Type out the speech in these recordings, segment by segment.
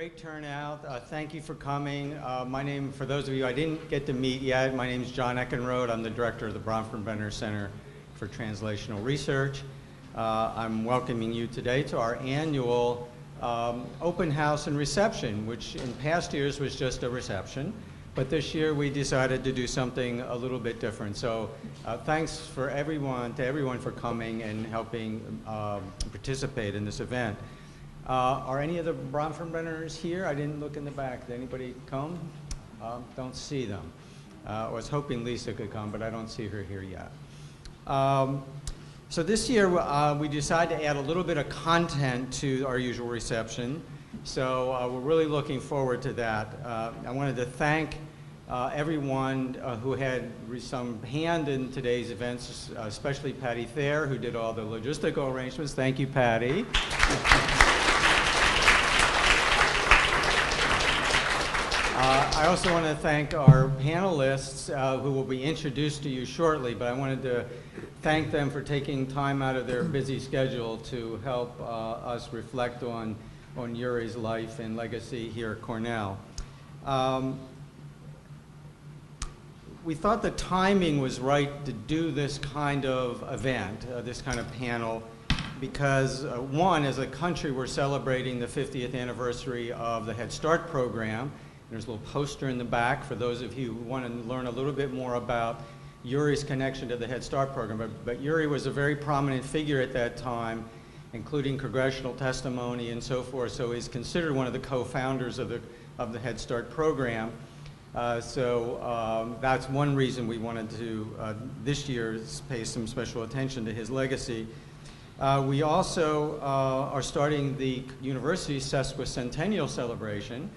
great turnout. Thank you for coming. My name, for those of you I didn't get to meet yet, my name is John Eckenrode. I'm the director of the Bronfenbrenner Center for Translational Research. I'm welcoming you today to our annual open house and reception, which in past years was just a reception. But this year we decided to do something a little bit different. So thanks to everyone for coming and helping participate in this event. Are any of the Bronfenbrenners here? I didn't look in the back. Did anybody come? Don't see them. I was hoping Lisa could come, but I don't see her here yet. So this year we decided to add a little bit of content to our usual reception. So we're really looking forward to that. I wanted to thank everyone who had some hand in today's events, especially Patty Thayer, who did all the logistical arrangements. Thank you, Patty. I also want to thank our panelists who will be introduced to you shortly, but I wanted to thank them for taking time out of their busy schedule to help us reflect on Yuri's life and legacy here at Cornell. We thought the timing was right to do this kind of event, this kind of panel, because one, as a country, we're celebrating the 50th anniversary of the Head Start program. There's a little poster in the back for those of you who want to learn a little bit more about Yuri's connection to the Head Start program. But Yuri was a very prominent figure at that time, including congressional testimony and so forth, so he's considered one of the co-founders of the Head Start program. So that's one reason we wanted to, this year, pay some special attention to his legacy. We also are starting the university's sesquicentennial celebration,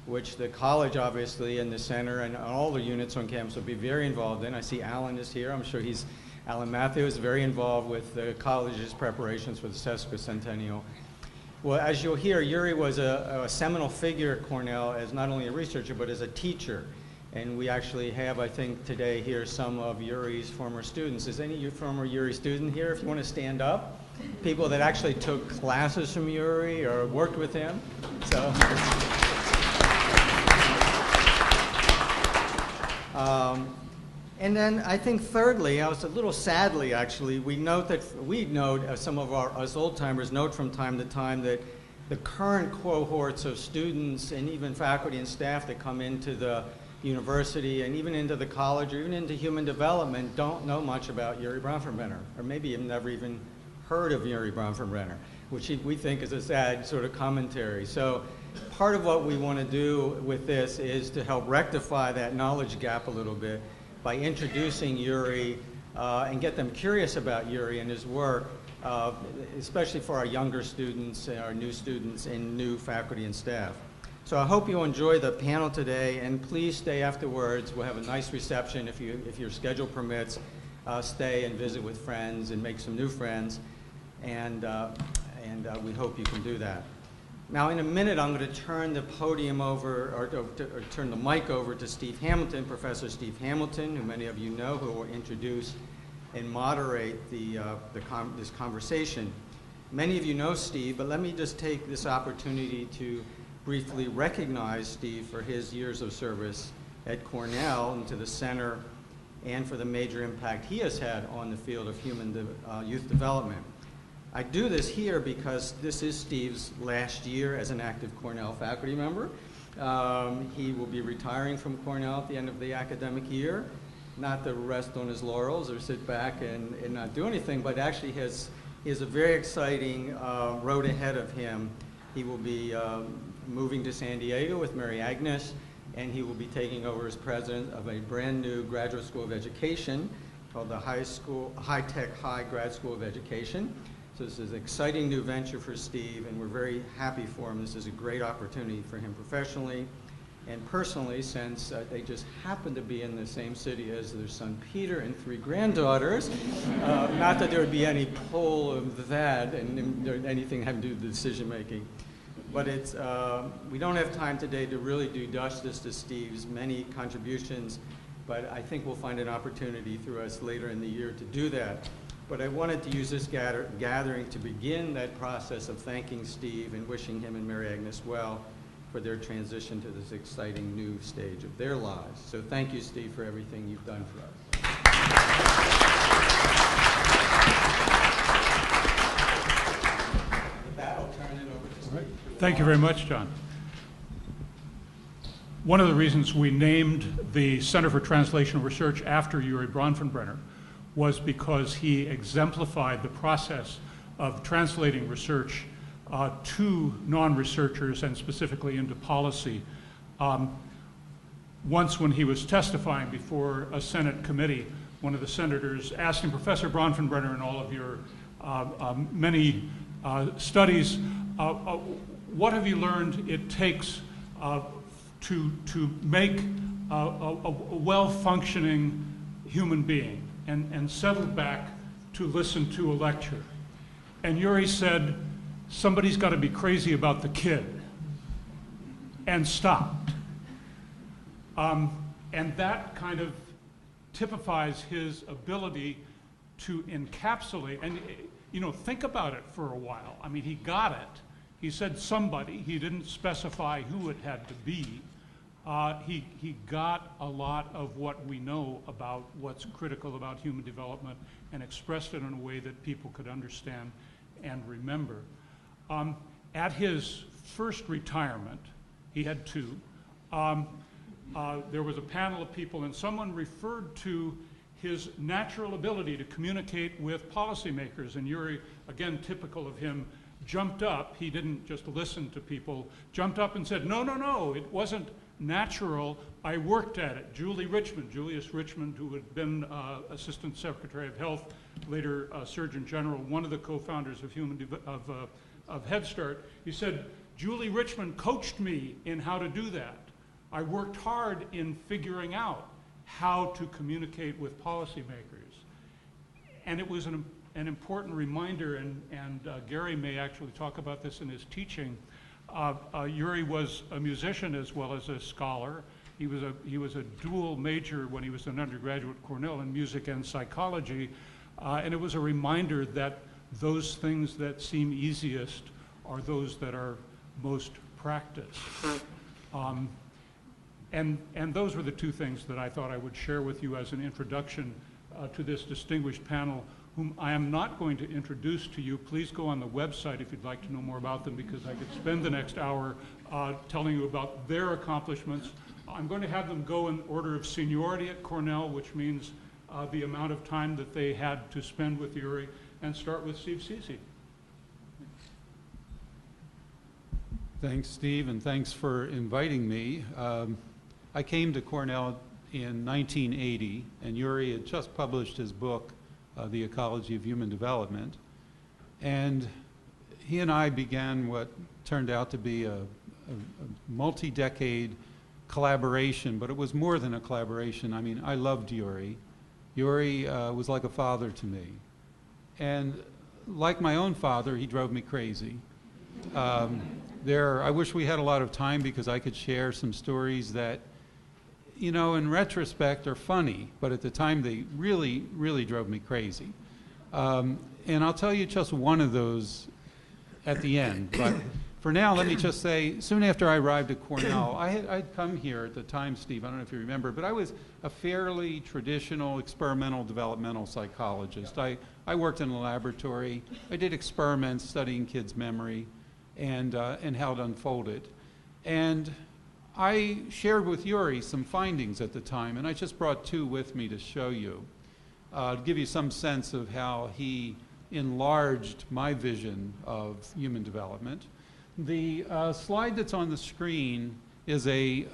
which the college, obviously, and the center and all the units on campus will be very involved in. I see Alan is here. I'm sure Alan Matthews is very involved with the college's preparations for the sesquicentennial. Well, as you'll hear, Yuri was a seminal figure at Cornell as not only a researcher, but as a teacher. And we actually have, I think, today here some of Yuri's former students. Is any of you former Yuri student here, if you want to stand up? People that actually took classes from Yuri or worked with him. So. And then I think thirdly, a little sadly actually, we note, some of us old-timers note from time to time that the current cohorts of students and even faculty and staff that come into the university and even into the college or even into human development don't know much about Urie Bronfenbrenner, or maybe have never even heard of Urie Bronfenbrenner, which we think is a sad sort of commentary. So part of what we want to do with this is to help rectify that knowledge gap a little bit by introducing Yuri and get them curious about Yuri and his work, especially for our younger students, our new students, and new faculty and staff. So I hope you enjoy the panel today, and please stay afterwards. We'll have a nice reception if your schedule permits. Stay and visit with friends and make some new friends, and we hope you can do that. Now, in a minute, I'm going to turn the podium over, or turn the mic over to Steve Hamilton, Professor Steve Hamilton, who many of you know, who will introduce and moderate this conversation. Many of you know Steve, but let me just take this opportunity to briefly recognize Steve for his years of service at Cornell and to the center, and for the major impact he has had on the field of youth development. I do this here because this is Steve's last year as an active Cornell faculty member. He will be retiring from Cornell at the end of the academic year, not to rest on his laurels or sit back and not do anything, but actually he has a very exciting road ahead of him. He will be moving to San Diego with Mary Agnes, and he will be taking over as president of a brand new graduate school of education called the High-Tech High Grad School of Education. So this is an exciting new venture for Steve, and we're very happy for him. This is a great opportunity for him professionally and personally, since they just happen to be in the same city as their son Peter and 3 granddaughters. Not that there would be any pull of that and anything having to do with the decision making. But we don't have time today to really do justice to Steve's many contributions, but I think we'll find an opportunity through us later in the year to do that. But I wanted to use this gathering to begin that process of thanking Steve and wishing him and Mary Agnes well for their transition to this exciting new stage of their lives. So thank you, Steve, for everything you've done for us. With that, I'll turn it over to Steve. Right. Thank you very much, John. One of the reasons we named the Center for Translational Research after Urie Bronfenbrenner was because he exemplified the process of translating research to non-researchers and specifically into policy. Once when he was testifying before a Senate committee, one of the senators asked him, Professor Bronfenbrenner, in all of your many studies, what have you learned it takes to make a well-functioning human being, and settled back to listen to a lecture. And Yuri said, somebody's got to be crazy about the kid, and stopped. And that kind of typifies his ability to encapsulate, and think about it for a while. I mean, he got it. He said somebody, he didn't specify who it had to be. He got a lot of what we know about what's critical about human development and expressed it in a way that people could understand and remember. At his first retirement, he had two, there was a panel of people and someone referred to his natural ability to communicate with policymakers, and Yuri, again typical of him, jumped up. He didn't just listen to people, jumped up and said, no, it wasn't natural, I worked at it. Julius Richmond, who had been Assistant Secretary of Health, later Surgeon General, one of the co-founders of Head Start, he said, Julie Richmond coached me in how to do that. I worked hard in figuring out how to communicate with policymakers. And it was an important reminder, and Gary may actually talk about this in his teaching. Yuri was a musician as well as a scholar. He was a dual major when he was an undergraduate at Cornell in music and psychology, and it was a reminder that those things that seem easiest are those that are most practiced. And those were the two things that I thought I would share with you as an introduction to this distinguished panel, whom I am not going to introduce to you. Please go on the website if you'd like to know more about them, because I could spend the next hour telling you about their accomplishments. I'm going to have them go in order of seniority at Cornell, which means the amount of time that they had to spend with Yuri, and start with Steve Ceci. Thanks, Steve, and thanks for inviting me. I came to Cornell in 1980, and Yuri had just published his book, The Ecology of Human Development. And he and I began what turned out to be a multi-decade collaboration, but it was more than a collaboration. I mean, I loved Yuri. Yuri was like a father to me. And like my own father, he drove me crazy. I wish we had a lot of time because I could share some stories that, in retrospect are funny, but at the time they really, really drove me crazy. And I'll tell you just one of those at the end. But for now, let me just say, soon after I arrived at Cornell, I'd come here at the time, Steve, I don't know if you remember, but I was a fairly traditional experimental developmental psychologist. I worked in a laboratory. I did experiments studying kids' memory and how it unfolded. And I shared with Yuri some findings at the time, and I just brought two with me to show you, to give you some sense of how he enlarged my vision of human development. The slide that's on the screen is a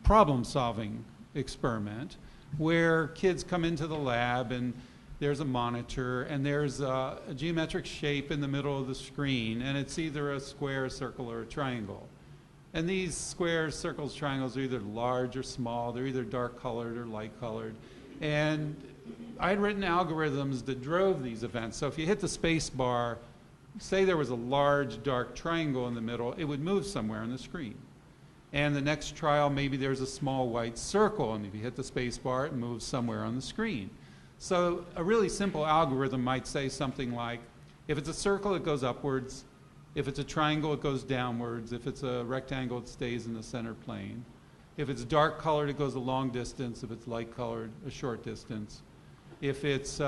problem-solving experiment where kids come into the lab and there's a monitor and there's a geometric shape in the middle of the screen, and it's either a square, a circle, or a triangle. And these squares, circles, triangles are either large or small. They're either dark colored or light colored. And I had written algorithms that drove these events. So if you hit the space bar, say there was a large dark triangle in the middle, it would move somewhere on the screen. And the next trial, maybe there's a small white circle, and if you hit the space bar, it moves somewhere on the screen. So a really simple algorithm might say something like, if it's a circle, it goes upwards. If it's a triangle, it goes downwards. If it's a rectangle, it stays in the center plane. If it's dark colored, it goes a long distance. If it's light colored, a short distance. If it's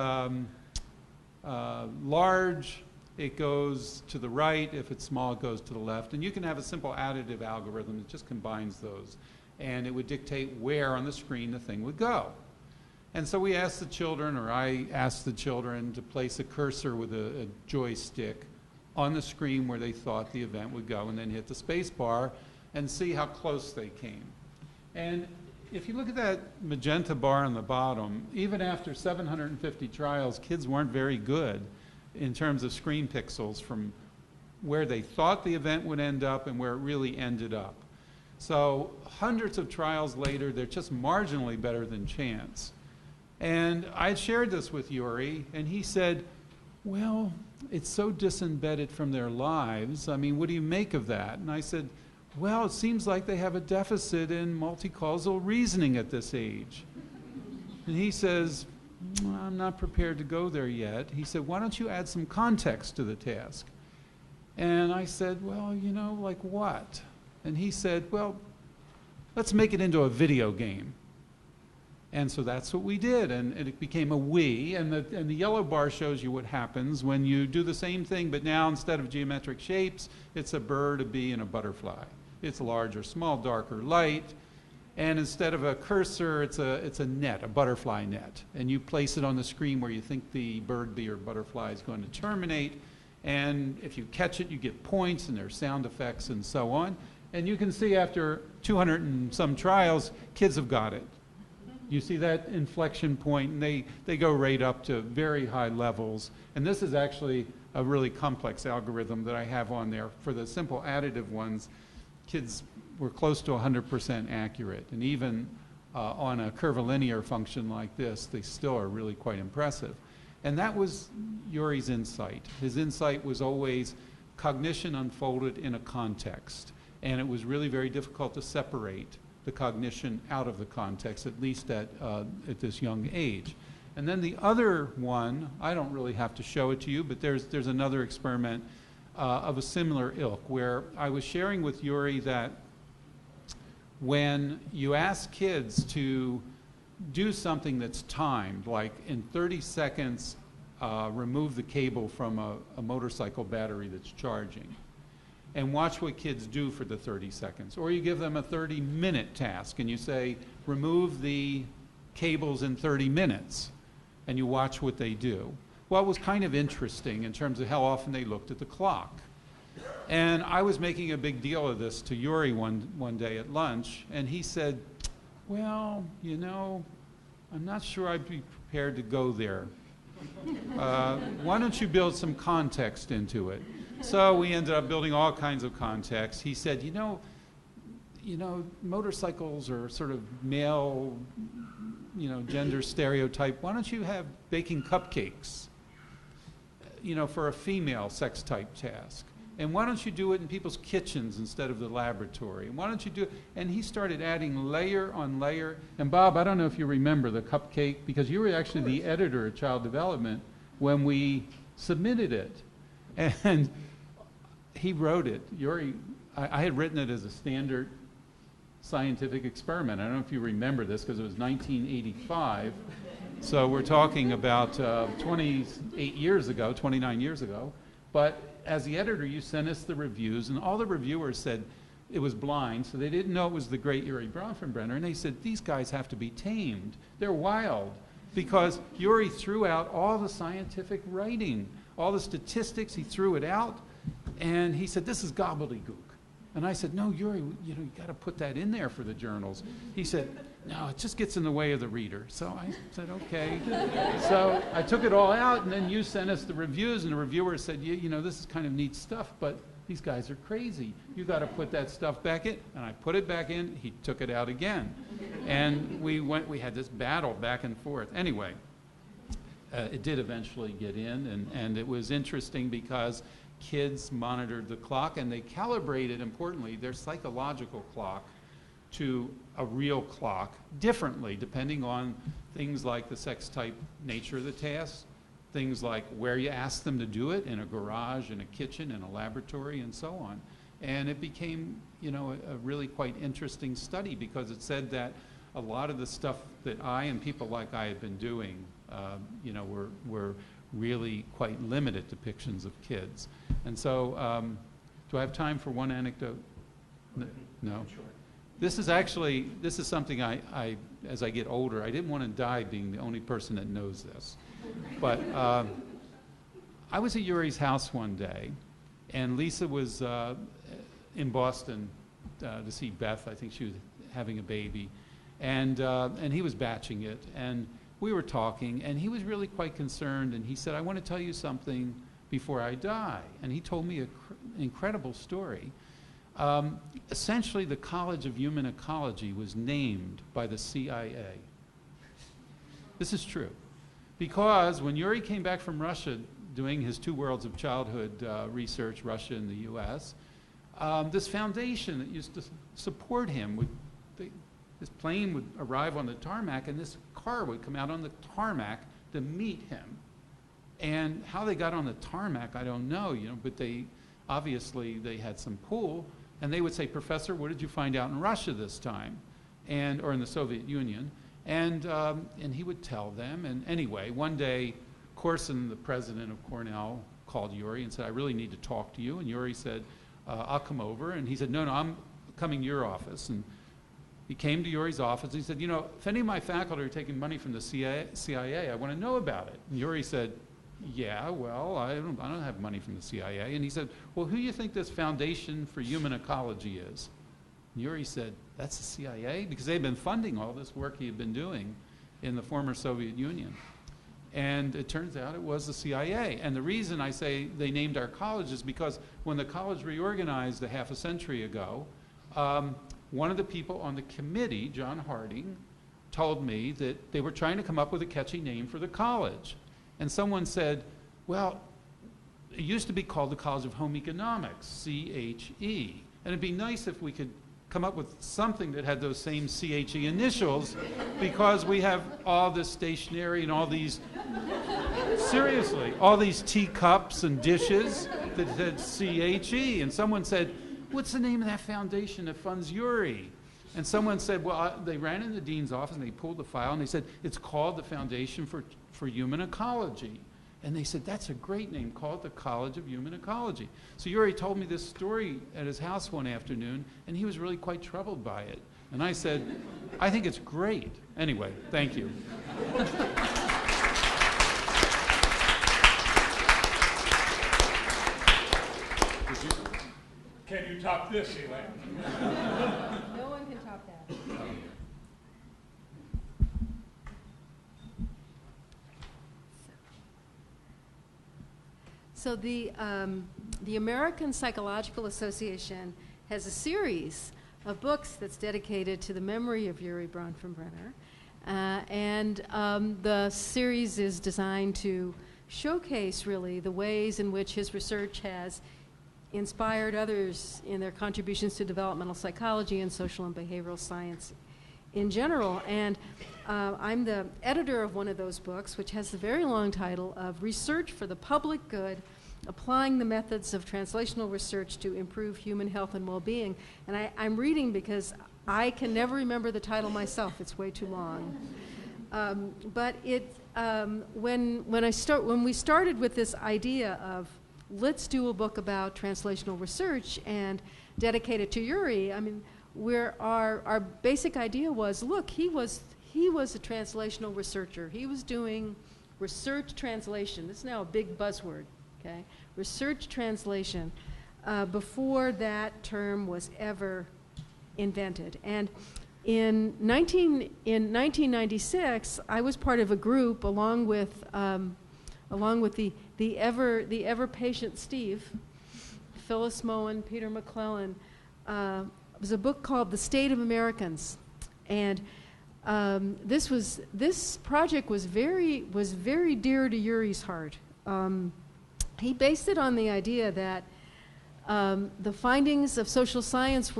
large, it goes to the right. If it's small, it goes to the left. And you can have a simple additive algorithm that just combines those. And it would dictate where on the screen the thing would go. And so we asked the children, or I asked the children, to place a cursor with a joystick on the screen where they thought the event would go, and then hit the space bar and see how close they came. And if you look at that magenta bar on the bottom, even after 750 trials, kids weren't very good in terms of screen pixels from where they thought the event would end up and where it really ended up. So hundreds of trials later, they're just marginally better than chance. And I shared this with Yuri, and he said, well, it's so disembedded from their lives. I mean, what do you make of that? And I said, well, it seems like they have a deficit in multi-causal reasoning at this age. And he says, I'm not prepared to go there yet. He said, why don't you add some context to the task? And I said, well, you know, like what? And he said, well, let's make it into a video game. And so that's what we did, and it became a we, and the yellow bar shows you what happens when you do the same thing, but now instead of geometric shapes, it's a bird, a bee, and a butterfly. It's large or small, dark or light, and instead of a cursor, it's a net, a butterfly net, and you place it on the screen where you think the bird, bee, or butterfly is going to terminate, and if you catch it, you get points, and there's sound effects and so on, and you can see after 200 and some trials, kids have got it. You see that inflection point, and they go right up to very high levels. And this is actually a really complex algorithm that I have on there. For the simple additive ones, kids were close to 100% accurate. And even on a curvilinear function like this, they still are really quite impressive. And that was Yuri's insight. His insight was always cognition unfolded in a context. And it was really very difficult to separate the cognition out of the context, at least at this young age. And then the other one, I don't really have to show it to you, but there's another experiment of a similar ilk where I was sharing with Yuri that when you ask kids to do something that's timed, like in 30 seconds, remove the cable from a motorcycle battery that's charging, and watch what kids do for the 30 seconds. Or you give them a 30-minute task and you say, remove the cables in 30 minutes, and you watch what they do. Well, it was kind of interesting in terms of how often they looked at the clock. And I was making a big deal of this to Yuri one day at lunch, and he said, well, you know, I'm not sure I'd be prepared to go there. Why don't you build some context into it? So we ended up building all kinds of context. He said, you know, motorcycles are sort of male, gender stereotype. Why don't you have baking cupcakes, for a female sex type task? And why don't you do it in people's kitchens instead of the laboratory? And why don't you do it? And he started adding layer on layer. And Bob, I don't know if you remember the cupcake, because you were actually the editor at Child Development when we submitted it. And he wrote it. Yuri, I had written it as a standard scientific experiment. I don't know if you remember this because it was 1985. So we're talking about 28 years ago, 29 years ago. But as the editor, you sent us the reviews, and all the reviewers said it was blind, so they didn't know it was the great Urie Bronfenbrenner. And they said, these guys have to be tamed. They're wild. Because Yuri threw out all the scientific writing, all the statistics, he threw it out. And he said, this is gobbledygook. And I said, no, Yuri, you got to put that in there for the journals. He said, no, it just gets in the way of the reader. So I said, okay. So I took it all out, and then you sent us the reviews, and the reviewer said, this is kind of neat stuff, but these guys are crazy. You got to put that stuff back in. And I put it back in. He took it out again. And we had this battle back and forth. Anyway, it did eventually get in, and it was interesting because kids monitored the clock, and they calibrated, importantly, their psychological clock to a real clock differently, depending on things like the sex type nature of the task, things like where you ask them to do it, in a garage, in a kitchen, in a laboratory, and so on. And it became, you know, a really quite interesting study, because it said that a lot of the stuff that I and people like I had been doing, you know, were really quite limited depictions of kids. And so, do I have time for one anecdote? No? Sure. This is something I, as I get older, I didn't want to die being the only person that knows this. But I was at Yuri's house one day, and Lisa was in Boston to see Beth. I think she was having a baby. And he was batching it, and we were talking, and he was really quite concerned, and he said, I want to tell you something before I die. And he told me an incredible story. Essentially, the College of Human Ecology was named by the CIA. This is true. Because when Yuri came back from Russia doing his 2 worlds of childhood research, Russia and the US, this foundation that used to support him, this plane would arrive on the tarmac, and this car would come out on the tarmac to meet him. And how they got on the tarmac, I don't know, you know, but obviously they had some pull, and they would say, Professor, what did you find out in Russia this time? Or in the Soviet Union? And he would tell them. And anyway, one day, Corson, the president of Cornell, called Yuri and said, I really need to talk to you. And Yuri said, I'll come over. And he said, no, I'm coming to your office. And he came to Yuri's office. And he said, you know, if any of my faculty are taking money from the CIA, I want to know about it. And Yuri said, yeah, well, I don't have money from the CIA. And he said, well, who do you think this Foundation for Human Ecology is? And Yuri said, that's the CIA? Because they've been funding all this work he had been doing in the former Soviet Union. And it turns out it was the CIA. And the reason I say they named our college is because when the college reorganized a half a century ago, one of the people on the committee, John Harding, told me that they were trying to come up with a catchy name for the college. And someone said, well, it used to be called the College of Home Economics, CHE. And it'd be nice if we could come up with something that had those same CHE initials, because we have all this stationery and all these, seriously, all these teacups and dishes that said CHE. And someone said, what's the name of that foundation that funds Yuri? And someone said, well, they ran in the dean's office and they pulled the file and they said, it's called the Foundation for Human Ecology. And they said, that's a great name, call it the College of Human Ecology. So Yuri told me this story at his house one afternoon, and he was really quite troubled by it. And I said, I think it's great. Anyway, thank you. Can you top this, Elaine? No one can top that. So the American Psychological Association has a series of books that's dedicated to the memory of Urie Bronfenbrenner. And the series is designed to showcase, really, the ways in which his research has inspired others in their contributions to developmental psychology and social and behavioral science in general. And I'm the editor of one of those books, which has the very long title of Research for the Public Good, Applying the Methods of Translational Research to Improve Human Health and Well-Being. And I'm reading because I can never remember the title myself. It's way too long. But when we started with this idea of let's do a book about translational research and dedicate it to Yuri, I mean, our basic idea was, look, he was a translational researcher. He was doing research translation. This is now a big buzzword, okay? Research translation before that term was ever invented. And in 1996, I was part of a group along with the ever patient Steve, Phyllis Moen, Peter McClellan. It was a book called The State of Americans, and this project was very dear to Yuri's heart. He based it on the idea that the findings of social science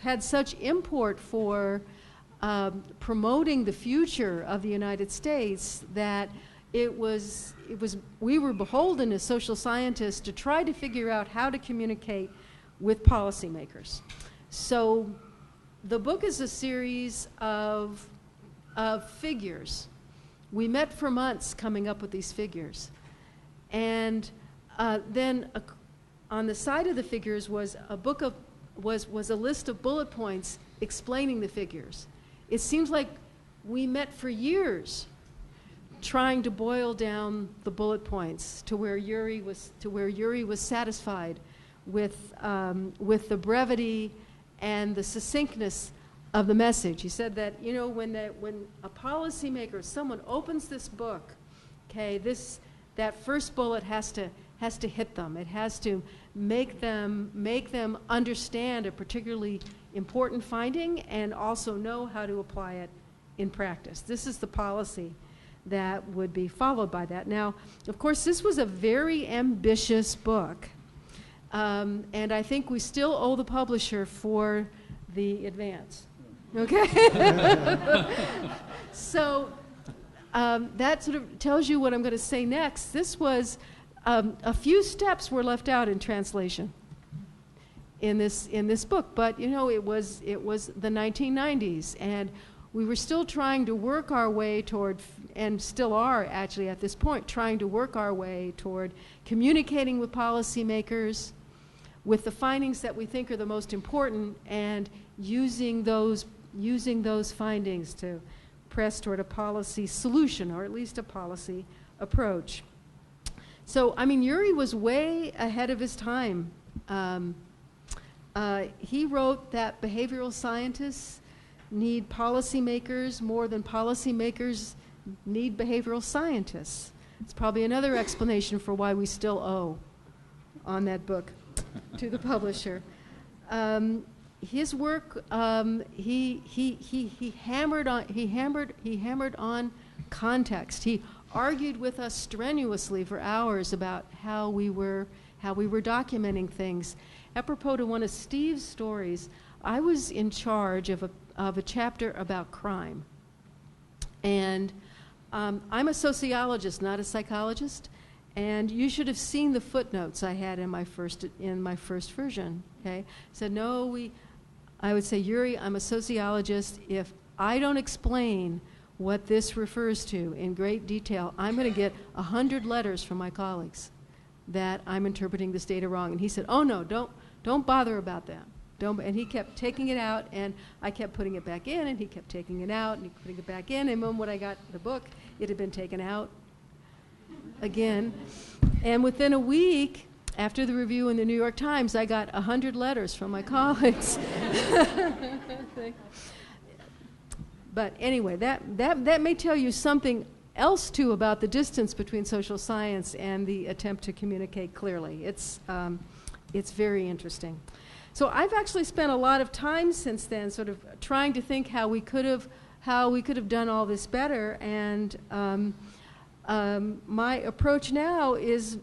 had such import for promoting the future of the United States that we were beholden as social scientists to try to figure out how to communicate with policymakers. So the book is a series of figures. We met for months coming up with these figures. And then on the side of the figures was a list of bullet points explaining the figures. It seems like we met for years trying to boil down the bullet points to where Yuri was satisfied with the brevity and the succinctness of the message. He said that, you know, when a policymaker, someone opens this book, okay, that first bullet has to hit them. It has to make them understand a particularly important finding and also know how to apply it in practice. This is the policy that would be followed by that. Now, of course, this was a very ambitious book, and I think we still owe the publisher for the advance. Okay? So that sort of tells you what I'm going to say next. This was a few steps were left out in translation in this book, but you know, it was the 1990s, and we were still trying to work our way toward, and still are actually at this point, trying to work our way toward communicating with policymakers with the findings that we think are the most important, and using those findings to press toward a policy solution, or at least a policy approach. So, I mean, Yuri was way ahead of his time. He wrote that behavioral scientists need policymakers more than policymakers need behavioral scientists. It's probably another explanation for why we still owe on that book to the publisher. His work, he hammered on context. He argued with us strenuously for hours about how we were documenting things. Apropos to one of Steve's stories, I was in charge of a chapter about crime, and I'm a sociologist, not a psychologist. And you should have seen the footnotes I had in my first version. Okay, said no. I would say, Yuri, I'm a sociologist. If I don't explain what this refers to in great detail, I'm going to get 100 letters from my colleagues that I'm interpreting this data wrong. And he said, oh no, don't bother about that. And he kept taking it out, and I kept putting it back in, and he kept taking it out, and he putting it back in. And when I got the book, it had been taken out again. And within a week, after the review in the New York Times, I got 100 letters from my colleagues. But anyway, that may tell you something else too about the distance between social science and the attempt to communicate clearly. It's very interesting. So I've actually spent a lot of time since then sort of trying to think how we could have done all this better, and my approach now is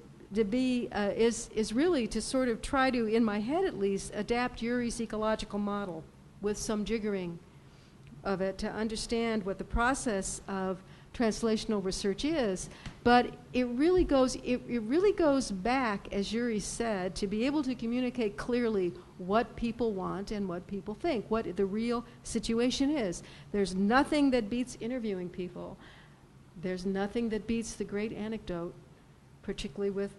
really to sort of try to, in my head at least, adapt Yuri's ecological model with some jiggering of it to understand what the process of translational research is. But it really goes back, as Yuri said, to be able to communicate clearly what people want and what people think, what the real situation is. There's nothing that beats interviewing people. There's nothing that beats the great anecdote, particularly with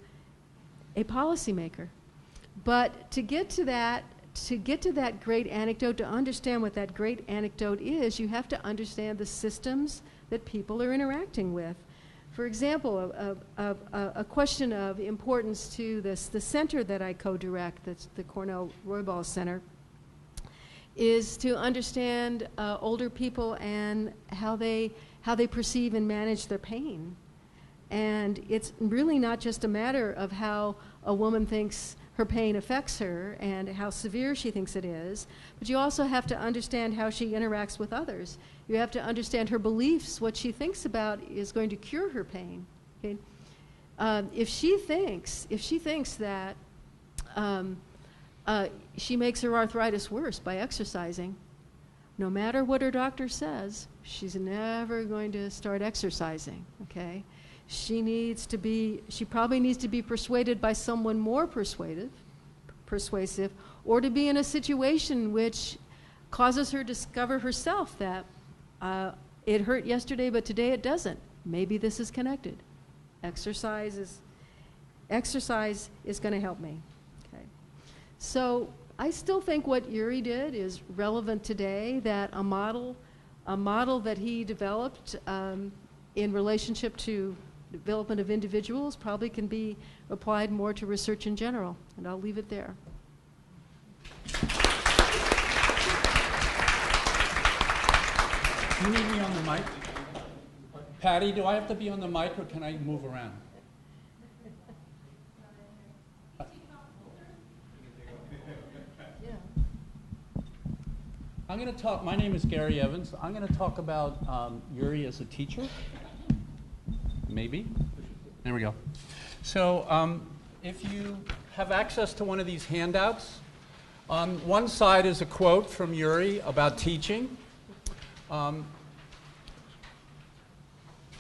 a policymaker. But to get to that great anecdote, to understand what that great anecdote is, you have to understand the systems that people are interacting with. For example, a question of importance to the center that I co-direct, that's the Cornell Roybal Center, is to understand older people and how they perceive and manage their pain. And it's really not just a matter of how a woman thinks her pain affects her and how severe she thinks it is, but you also have to understand how she interacts with others. You have to understand her beliefs, what she thinks about is going to cure her pain. Okay? If she thinks that she makes her arthritis worse by exercising, no matter what her doctor says, she's never going to start exercising. Okay? she probably needs to be persuaded by someone more persuasive, or to be in a situation which causes her to discover herself that it hurt yesterday, but today it doesn't. Maybe this is connected. Exercise is going to help me. Okay. So I still think what Yuri did is relevant today, that a model that he developed in relationship to development of individuals probably can be applied more to research in general. And I'll leave it there. Do you need me on the mic? Patty, do I have to be on the mic or can I move around? I'm going to talk, my name is Gary Evans. I'm going to talk about Yuri as a teacher. Maybe. There we go. So if you have access to one of these handouts, on one side is a quote from Yuri about teaching.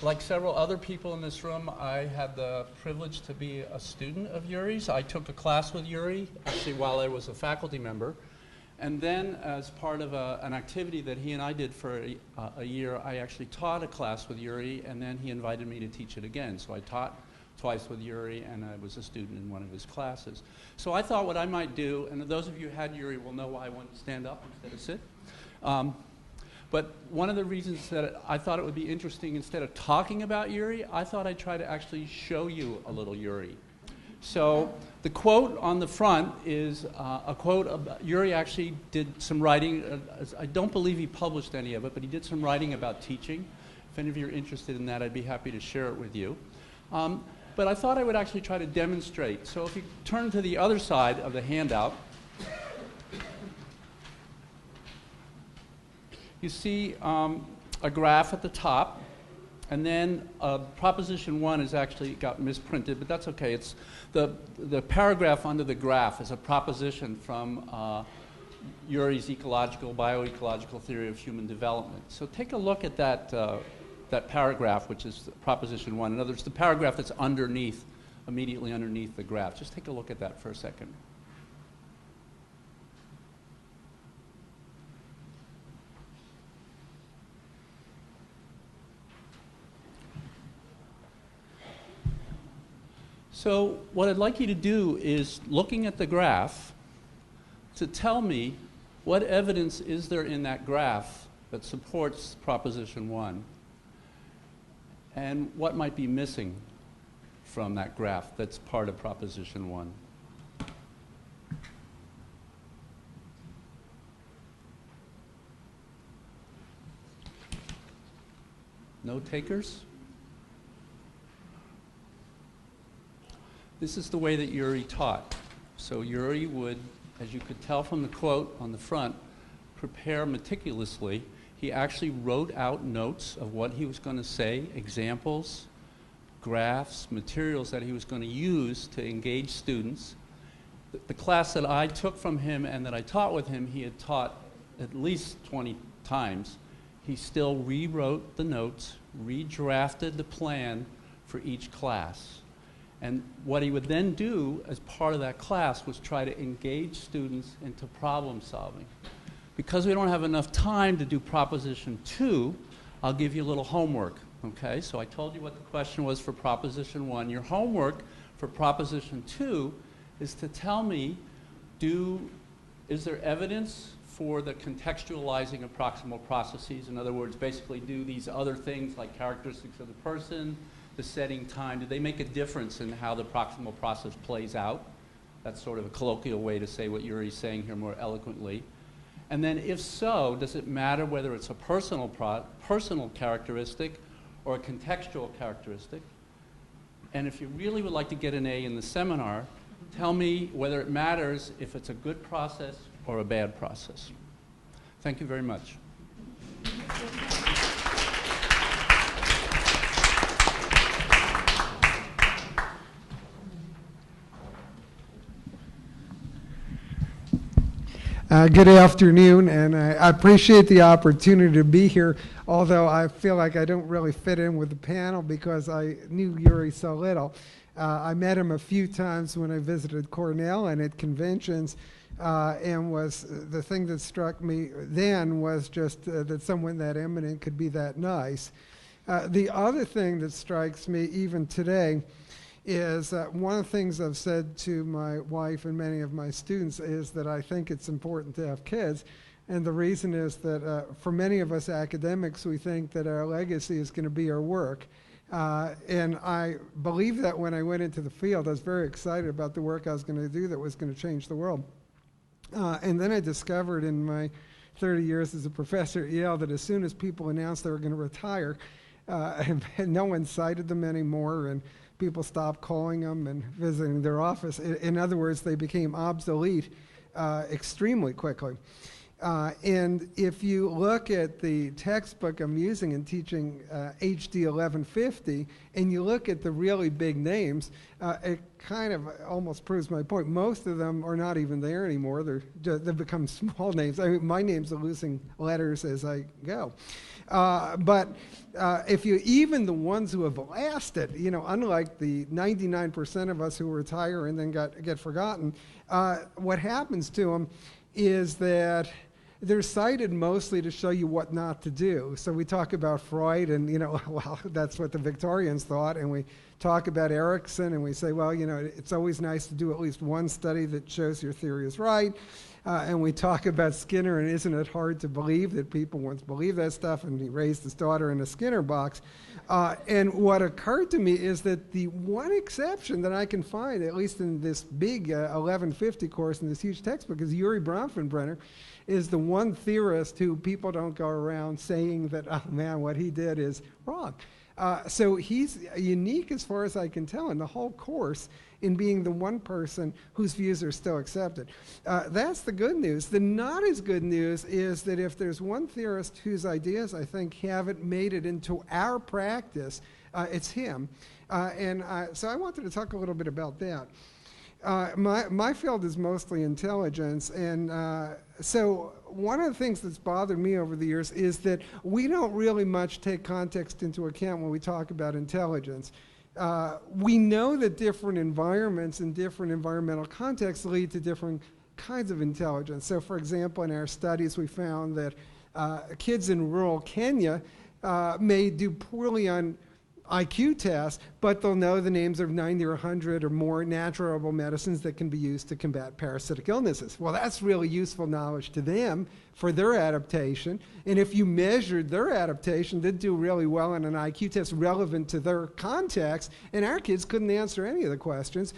Like several other people in this room, I had the privilege to be a student of Yuri's. I took a class with Yuri, actually while I was a faculty member. And then as part of an activity that he and I did for a year, I actually taught a class with Yuri, and then he invited me to teach it again. So I taught twice with Yuri, and I was a student in one of his classes. So I thought what I might do, and those of you who had Yuri will know why I wanted to stand up instead of sit. But one of the reasons that I thought it would be interesting, instead of talking about Yuri, I thought I'd try to actually show you a little Yuri. So the quote on the front is a quote about Yuri actually did some writing. I don't believe he published any of it, but he did some writing about teaching. If any of you are interested in that, I'd be happy to share it with you. But I thought I would actually try to demonstrate. So if you turn to the other side of the handout, you see a graph at the top, and then proposition 1 is actually got misprinted, but that's okay. It's the paragraph under the graph is a proposition from Yuri's ecological, bioecological theory of human development. So take a look at that, that paragraph, which is proposition 1. In other words, the paragraph that's underneath, immediately underneath the graph. Just take a look at that for a second. So what I'd like you to do is, looking at the graph, to tell me what evidence is there in that graph that supports proposition 1, and what might be missing from that graph that's part of proposition 1. No takers? This is the way that Yuri taught. So Yuri would, as you could tell from the quote on the front, prepare meticulously. He actually wrote out notes of what he was going to say, examples, graphs, materials that he was going to use to engage students. The class that I took from him and that I taught with him, he had taught at least 20 times. He still rewrote the notes, redrafted the plan for each class. And what he would then do as part of that class was try to engage students into problem solving. Because we don't have enough time to do proposition 2, I'll give you a little homework. Okay, so I told you what the question was for proposition 1. Your homework for proposition 2 is to tell me, is there evidence for the contextualizing of proximal processes? In other words, basically do these other things like characteristics of the person, the setting time, do they make a difference in how the proximal process plays out? That's sort of a colloquial way to say what Yuri's saying here more eloquently. And then if so, does it matter whether it's a personal characteristic or a contextual characteristic? And if you really would like to get an A in the seminar, tell me whether it matters if it's a good process or a bad process. Thank you very much. Good afternoon, and I appreciate the opportunity to be here, although I feel like I don't really fit in with the panel because I knew Yuri so little. I met him a few times when I visited Cornell and at conventions, and the thing that struck me then was just that someone that eminent could be that nice. The other thing that strikes me even today is one of the things I've said to my wife and many of my students is that I think it's important to have kids. And the reason is that for many of us academics, we think that our legacy is going to be our work. And I believe that when I went into the field, I was very excited about the work I was going to do that was going to change the world. And then I discovered in my 30 years as a professor at Yale that as soon as people announced they were going to retire, and no one cited them anymore, and people stopped calling them and visiting their office. In other words, they became obsolete extremely quickly. And if you look at the textbook I'm using in teaching HD 1150, and you look at the really big names, it kind of almost proves my point. Most of them are not even there anymore. They've become small names. I mean, my names are losing letters as I go. But if you, even the ones who have lasted, you know, unlike the 99% of us who retire and then get forgotten, what happens to them is that they're cited mostly to show you what not to do. So we talk about Freud and, you know, well, that's what the Victorians thought. And we talk about Erickson and we say, well, you know, it's always nice to do at least one study that shows your theory is right. And we talk about Skinner, and isn't it hard to believe that people once believed that stuff, and he raised his daughter in a Skinner box. And what occurred to me is that the one exception that I can find, at least in this big 1150 course in this huge textbook, is Urie Bronfenbrenner, is the one theorist who people don't go around saying that, oh man, what he did is wrong. So he's unique as far as I can tell in the whole course in being the one person whose views are still accepted. That's the good news. The not as good news is that if there's one theorist whose ideas I think haven't made it into our practice, it's him. So I wanted to talk a little bit about that. My field is mostly intelligence, and so one of the things that's bothered me over the years is that we don't really much take context into account when we talk about intelligence. We know that different environments and different environmental contexts lead to different kinds of intelligence. So for example, in our studies we found that kids in rural Kenya may do poorly on IQ tests, but they'll know the names of 90 or 100 or more natural herbal medicines that can be used to combat parasitic illnesses. Well, that's really useful knowledge to them for their adaptation. And if you measured their adaptation, they'd do really well on an IQ test relevant to their context, and our kids couldn't answer any of the questions.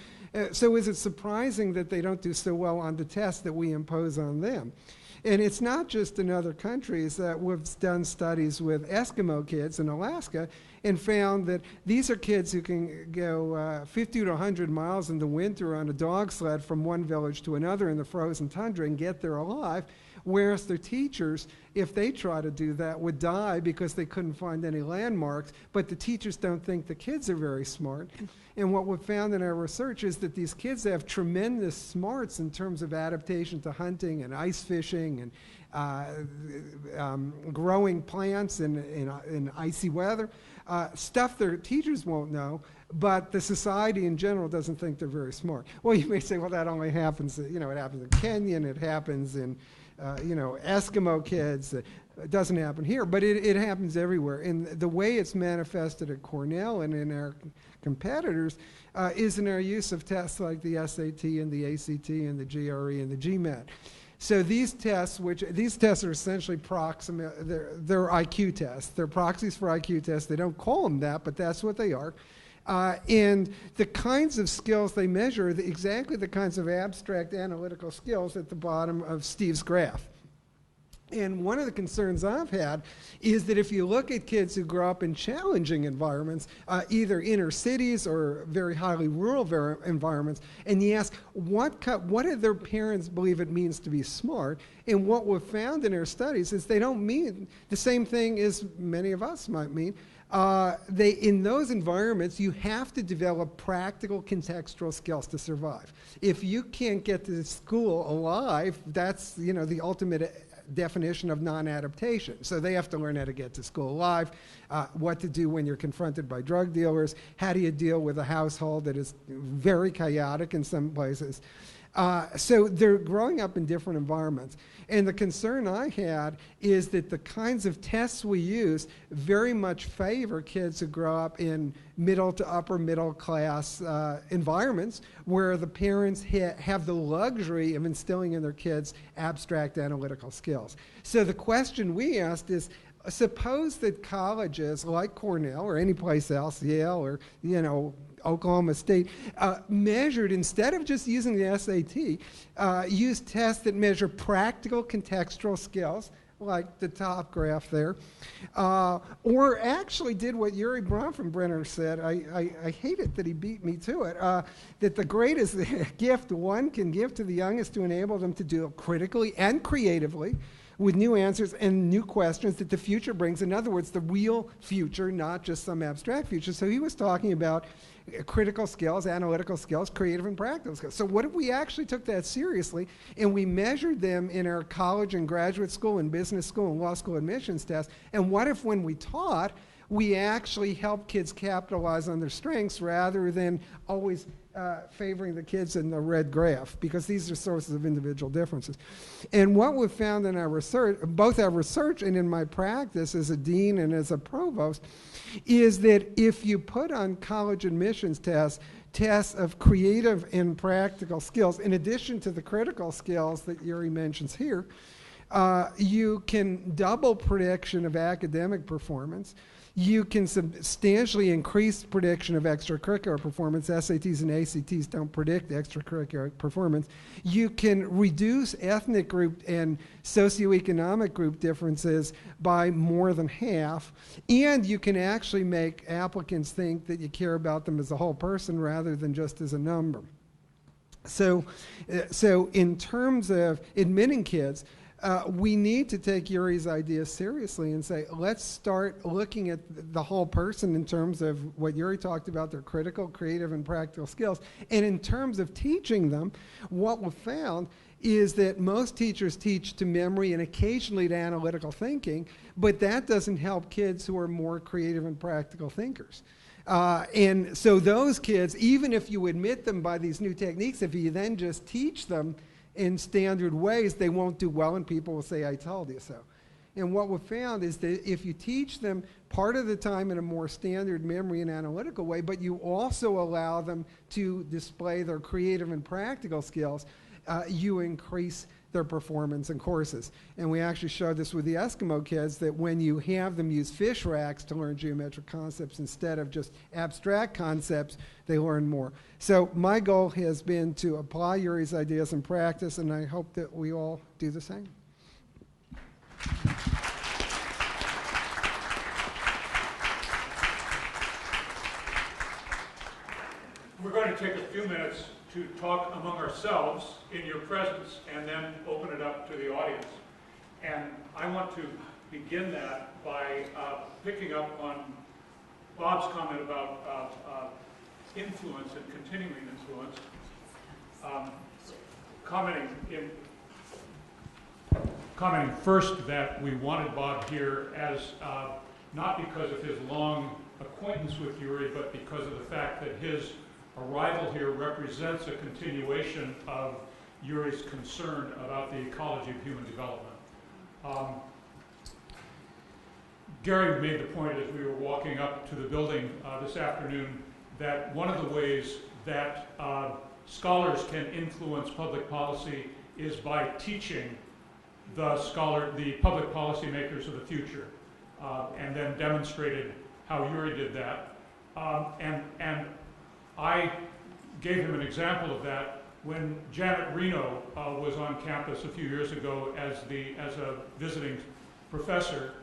So is it surprising that they don't do so well on the tests that we impose on them? And it's not just in other countries. We've done studies with Eskimo kids in Alaska and found that these are kids who can go 50 to 100 miles in the winter on a dog sled from one village to another in the frozen tundra and get there alive, whereas their teachers, if they try to do that, would die because they couldn't find any landmarks, but the teachers don't think the kids are very smart. And what we've found in our research is that these kids have tremendous smarts in terms of adaptation to hunting and ice fishing and growing plants in icy weather, stuff their teachers won't know, but the society in general doesn't think they're very smart. Well, you may say, well, that only happens, you know, it happens in Kenya and it happens in, you know, Eskimo kids. It doesn't happen here, but it happens everywhere. And the way it's manifested at Cornell and in our competitors is in our use of tests like the SAT and the ACT and the GRE and the GMAT. So these tests are essentially proximate, they're IQ tests. They're proxies for IQ tests. They don't call them that, but that's what they are. And the kinds of skills they measure are exactly the kinds of abstract analytical skills at the bottom of Steve's graph. And one of the concerns I've had is that if you look at kids who grow up in challenging environments, either inner cities or very highly rural environments, and you ask what do their parents believe it means to be smart, and what we've found in our studies is they don't mean the same thing as many of us might mean. In those environments, you have to develop practical contextual skills to survive. If you can't get to school alive, that's the ultimate definition of non-adaptation. So they have to learn how to get to school alive, what to do when you're confronted by drug dealers, how do you deal with a household that is very chaotic in some places. So they're growing up in different environments. And the concern I had is that the kinds of tests we use very much favor kids who grow up in middle to upper middle class environments where the parents have the luxury of instilling in their kids abstract analytical skills. So the question we asked is, suppose that colleges like Cornell or any place else, Yale or Oklahoma State, measured, instead of just using the SAT, use tests that measure practical contextual skills, like the top graph there, or actually did what Urie Bronfenbrenner said. I hate it that he beat me to it, that the greatest gift one can give to the young is to enable them to do critically and creatively with new answers and new questions that the future brings. In other words, the real future, not just some abstract future. So he was talking about critical skills, analytical skills, creative and practical skills. So what if we actually took that seriously and we measured them in our college and graduate school and business school and law school admissions tests? And what if when we taught, we actually help kids capitalize on their strengths rather than always favoring the kids in the red graph, because these are sources of individual differences. And what we've found in our research, both our research and in my practice as a dean and as a provost, is that if you put on college admissions tests of creative and practical skills, in addition to the critical skills that Yuri mentions here, you can double prediction of academic performance. You can substantially increase prediction of extracurricular performance. SATs and ACTs don't predict extracurricular performance. You can reduce ethnic group and socioeconomic group differences by more than half. And you can actually make applicants think that you care about them as a whole person rather than just as a number. So in terms of admitting kids, we need to take Yuri's ideas seriously and say, let's start looking at the whole person in terms of what Yuri talked about, their critical, creative, and practical skills. And in terms of teaching them, what we've found is that most teachers teach to memory and occasionally to analytical thinking, but that doesn't help kids who are more creative and practical thinkers. And so those kids, even if you admit them by these new techniques, if you then just teach them in standard ways, they won't do well, and people will say, I told you so. And what we've found is that if you teach them part of the time in a more standard memory and analytical way, but you also allow them to display their creative and practical skills, you increase their performance in courses. And we actually showed this with the Eskimo kids, that when you have them use fish racks to learn geometric concepts instead of just abstract concepts, they learn more. So my goal has been to apply Yuri's ideas in practice, and I hope that we all do the same. We're going to take a few minutes to talk among ourselves in your presence and then open it up to the audience. And I want to begin that by picking up on Bob's comment about influence and continuing influence, commenting first that we wanted Bob here as not because of his long acquaintance with Yuri, but because of the fact that his arrival here represents a continuation of Yuri's concern about the ecology of human development. Gary made the point as we were walking up to the building this afternoon that one of the ways that scholars can influence public policy is by teaching the public policy makers of the future, and then demonstrated how Yuri did that. And I gave him an example of that when Janet Reno was on campus a few years ago as a visiting professor,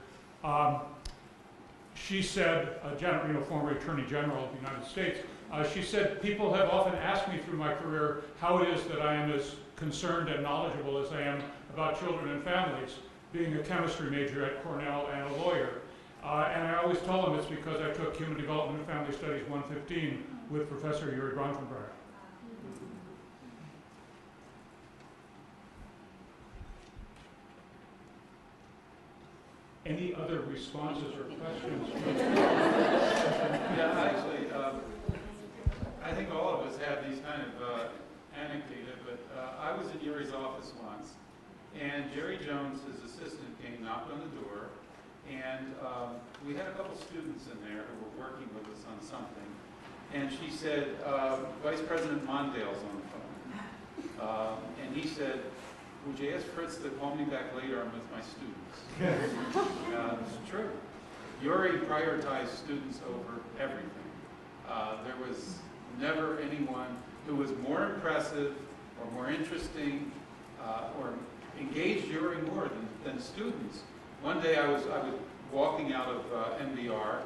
she said, Janet Reno, former Attorney General of the United States, she said, people have often asked me through my career how it is that I am as concerned and knowledgeable as I am about children and families, being a chemistry major at Cornell and a lawyer. And I always tell them it's because I took Human Development and Family Studies 115 with Professor Urie Bronfenbrenner. Any other responses or questions? Yeah, actually, I think all of us have these kind of anecdotes, but I was in Yuri's office once, and Jerry Jones, his assistant, came, knocked on the door, and we had a couple students in there who were working with us on something, and she said, Vice President Mondale's on the phone, and he said, would you ask Fritz to call me back later? I'm with my students. It's true. Yuri prioritized students over everything. There was never anyone who was more impressive or more interesting or engaged Yuri more than students. One day I was walking out of MBR,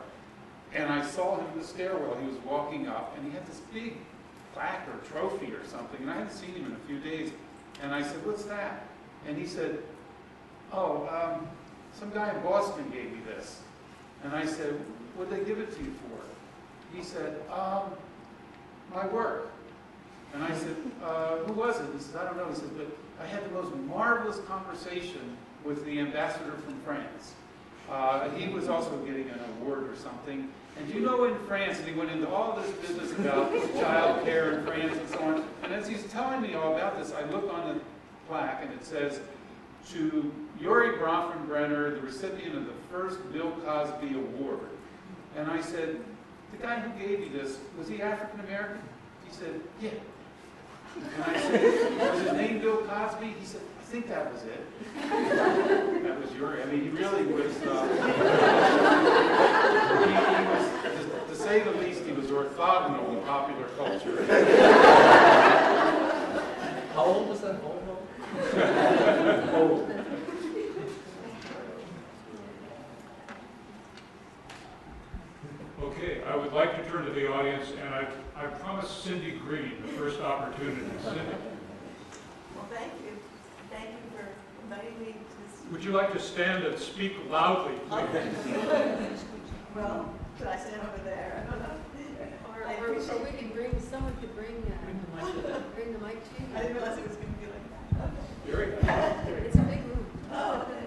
and I saw him in the stairwell. He was walking up, and he had this big plaque or trophy or something, and I hadn't seen him in a few days. And I said, what's that? And he said, oh, some guy in Boston gave me this. And I said, what'd they give it to you for? He said, my work. And I said, who was it? He said, I don't know. He said, but I had the most marvelous conversation with the ambassador from France. He was also getting an award or something. And you know, in France, and he went into all this business about child care in France and so on. And as he's telling me all about this, I look on the plaque and it says, to Urie Bronfenbrenner, the recipient of the first Bill Cosby Award. And I said, the guy who gave you this, was he African American? He said, yeah. And I said, was his name Bill Cosby? He said, I think that was it. That was Yuri. I mean, he really was, he was, to say the least, he was orthogonal in popular culture. How old was that? Old. Okay, I would like to turn to the audience, and I promised Cindy Green the first opportunity. Cindy. Well, thank you. Thank you for inviting me to this. Would you like to stand and speak loudly, please? Okay. Well, could I stand over there? I don't know. I Or appreciate we could bring, someone could bring the mic to you. I didn't realize it was going to be like that. Very good. It's a big room. Oh, okay.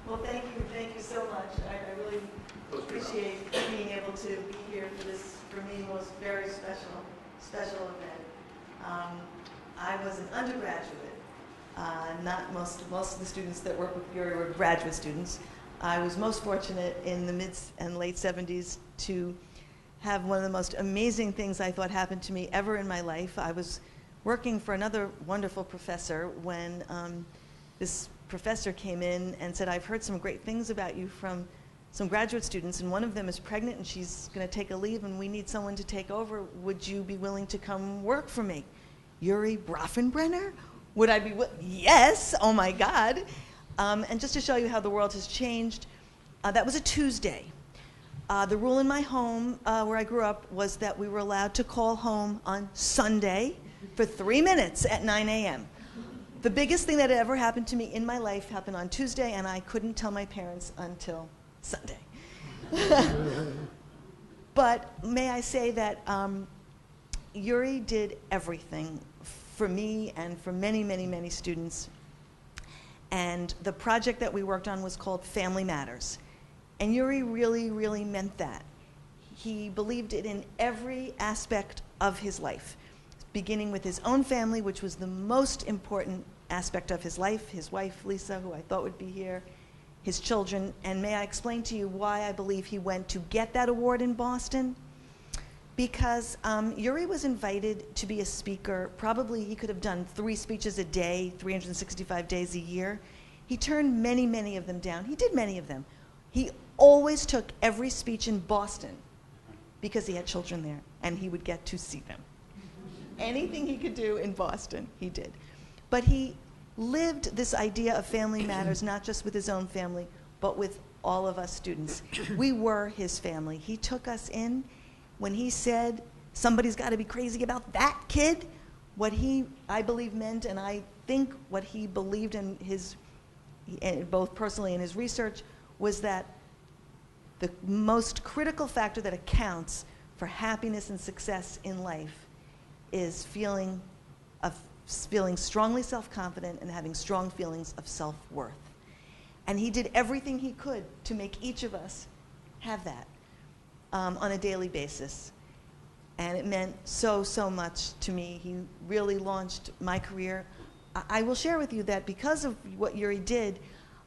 Well, thank you so much. I really appreciate being able to be here for this, for me, most very special event. I was an undergraduate. Not most of the students that work with Yuri were graduate students. I was most fortunate in the mid and late 70s to have one of the most amazing things I thought happened to me ever in my life. I was working for another wonderful professor when this professor came in and said, I've heard some great things about you from some graduate students, and one of them is pregnant and she's going to take a leave and we need someone to take over. Would you be willing to come work for me? Urie Bronfenbrenner? Would I be yes, oh my God. And just to show you how the world has changed, that was a Tuesday. The rule in my home where I grew up was that we were allowed to call home on Sunday for 3 minutes at 9 a.m. The biggest thing that had ever happened to me in my life happened on Tuesday, and I couldn't tell my parents until Sunday. But may I say that Yuri did everything for me and for many, many, many students. And the project that we worked on was called Family Matters. And Yuri really, really meant that. He believed it in every aspect of his life, beginning with his own family, which was the most important aspect of his life, his wife, Lisa, who I thought would be here, his children. And may I explain to you why I believe he went to get that award in Boston? Because Yuri was invited to be a speaker. Probably he could have done 3 speeches a day, 365 days a year. He turned many, many of them down. He did many of them. He always took every speech in Boston because he had children there and he would get to see them. Anything he could do in Boston, he did. But he lived this idea of family matters, not just with his own family, but with all of us students. We were his family. He took us in. When he said, somebody's got to be crazy about that kid, what he, I believe, meant, and I think what he believed in his, both personally and his research, was that the most critical factor that accounts for happiness and success in life is feeling strongly self-confident and having strong feelings of self-worth. And he did everything he could to make each of us have that on a daily basis. And it meant so, so much to me. He really launched my career. I will share with you that because of what Yuri did,